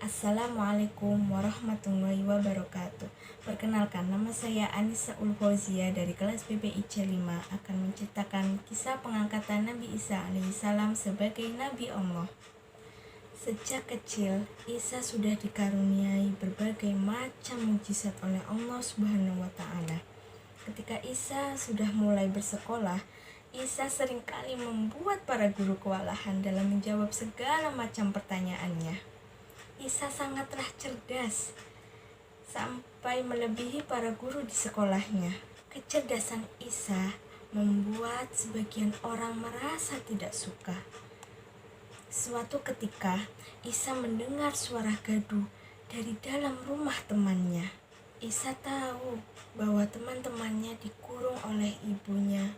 Assalamualaikum warahmatullahi wabarakatuh. Perkenalkan, nama saya Anissa Ulfauzia dari kelas PPIC 5 akan menceritakan kisah pengangkatan Nabi Isa alaihissalam sebagai Nabi Allah. Sejak kecil, Isa sudah dikaruniai berbagai macam mukjizat oleh Allah Subhanahu wa Ta'ala. Ketika Isa sudah mulai bersekolah, Isa seringkali membuat para guru kewalahan dalam menjawab segala macam pertanyaannya. Isa sangatlah cerdas, sampai melebihi para guru di sekolahnya. Kecerdasan Isa membuat sebagian orang merasa tidak suka. Suatu ketika, Isa mendengar suara gaduh dari dalam rumah temannya. Isa tahu bahwa teman-temannya dikurung oleh ibunya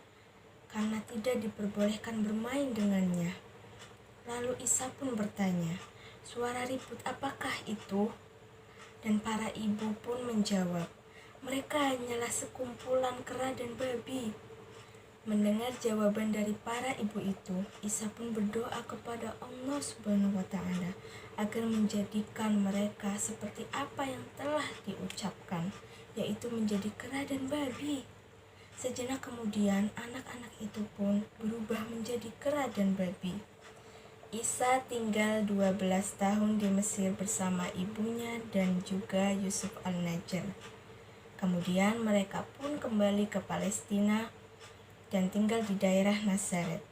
karena tidak diperbolehkan bermain dengannya. Lalu Isa pun bertanya, "Suara ribut apakah itu?" Dan para ibu pun menjawab, "Mereka hanyalah sekumpulan kera dan babi." Mendengar jawaban dari para ibu itu, Isa pun berdoa kepada Allah Subhanahu wa Ta'ala agar menjadikan mereka seperti apa yang telah diucapkan, yaitu menjadi kera dan babi. Sejenak kemudian, anak-anak itu pun berubah menjadi kera dan babi. Isa tinggal 12 tahun di Mesir bersama ibunya dan juga Yusuf al-Najjar. Kemudian mereka pun kembali ke Palestina dan tinggal di daerah Nazaret.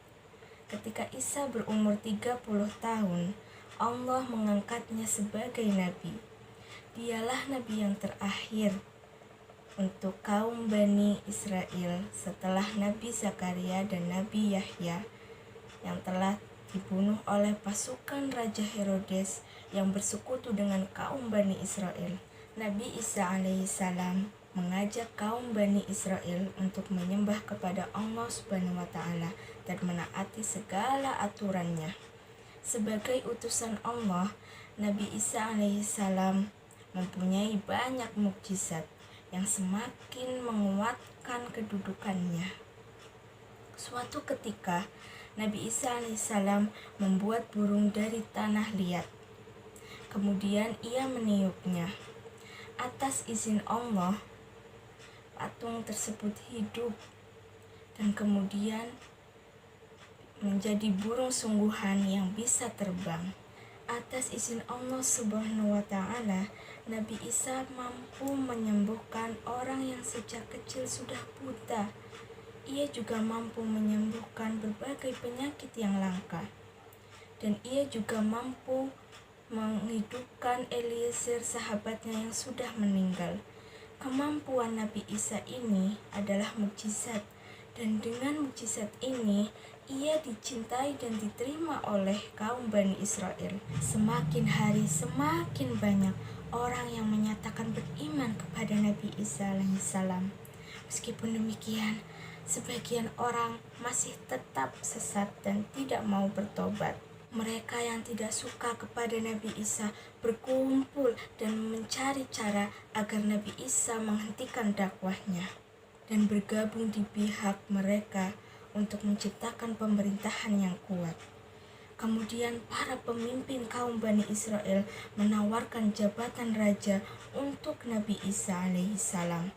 Ketika Isa berumur 30 tahun, Allah mengangkatnya sebagai nabi. Dialah nabi yang terakhir untuk kaum Bani Israel setelah Nabi Zakaria dan Nabi Yahya yang telah dibunuh oleh pasukan Raja Herodes yang bersekutu dengan kaum Bani Israel. Nabi Isa alaihissalam mengajak kaum Bani Israel untuk menyembah kepada Allah Subhanahu wa Ta'ala dan menaati segala aturannya. Sebagai utusan Allah, Nabi Isa alaihissalam mempunyai banyak mukjizat yang semakin menguatkan kedudukannya. Suatu ketika, Nabi Isa alaihissalam membuat burung dari tanah liat. Kemudian ia meniupnya. Atas izin Allah, patung tersebut hidup dan kemudian menjadi burung sungguhan yang bisa terbang. Atas izin Allah Subhanahu wa Ta'ala, Nabi Isa mampu menyembuhkan orang yang sejak kecil sudah buta. Ia juga mampu menyembuhkan berbagai penyakit yang langka. Dan ia juga mampu menghidupkan Eliezer, sahabatnya yang sudah meninggal. Kemampuan Nabi Isa ini adalah mukjizat, dan dengan mukjizat ini ia dicintai dan diterima oleh kaum Bani Israel. Semakin hari semakin banyak orang yang menyatakan beriman kepada Nabi Isa alaihissalam. Meskipun demikian, sebagian orang masih tetap sesat dan tidak mau bertobat. Mereka yang tidak suka kepada Nabi Isa berkumpul dan mencari cara agar Nabi Isa menghentikan dakwahnya dan bergabung di pihak mereka untuk menciptakan pemerintahan yang kuat. Kemudian para pemimpin kaum Bani Israel menawarkan jabatan raja untuk Nabi Isa alaihissalam.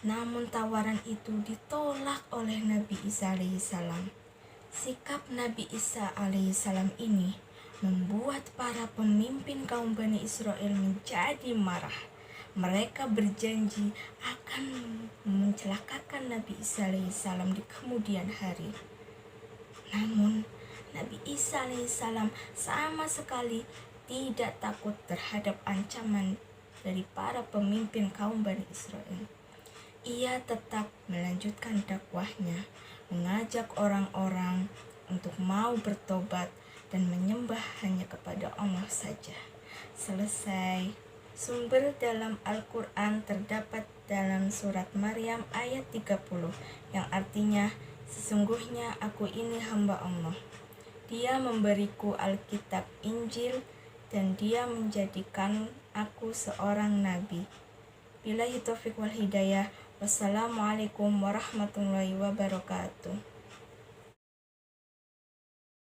Namun tawaran itu ditolak oleh Nabi Isa alaihissalam. Sikap Nabi Isa alaihissalam ini membuat para pemimpin kaum Bani Israel menjadi marah. Mereka berjanji akan mencelakakan Nabi Isa alaihissalam di kemudian hari. Namun Nabi Isa alaihissalam sama sekali tidak takut terhadap ancaman dari para pemimpin kaum Bani Israel. Ia tetap melanjutkan dakwahnya, mengajak orang-orang untuk mau bertobat dan menyembah hanya kepada Allah saja. Selesai. Sumber dalam Al-Quran terdapat dalam surat Maryam ayat 30 yang artinya, "Sesungguhnya aku ini hamba Allah. Dia memberiku Alkitab Injil dan dia menjadikan aku seorang nabi." Billahi taufiq wal hidayah. Wassalamualaikum warahmatullahi wabarakatuh.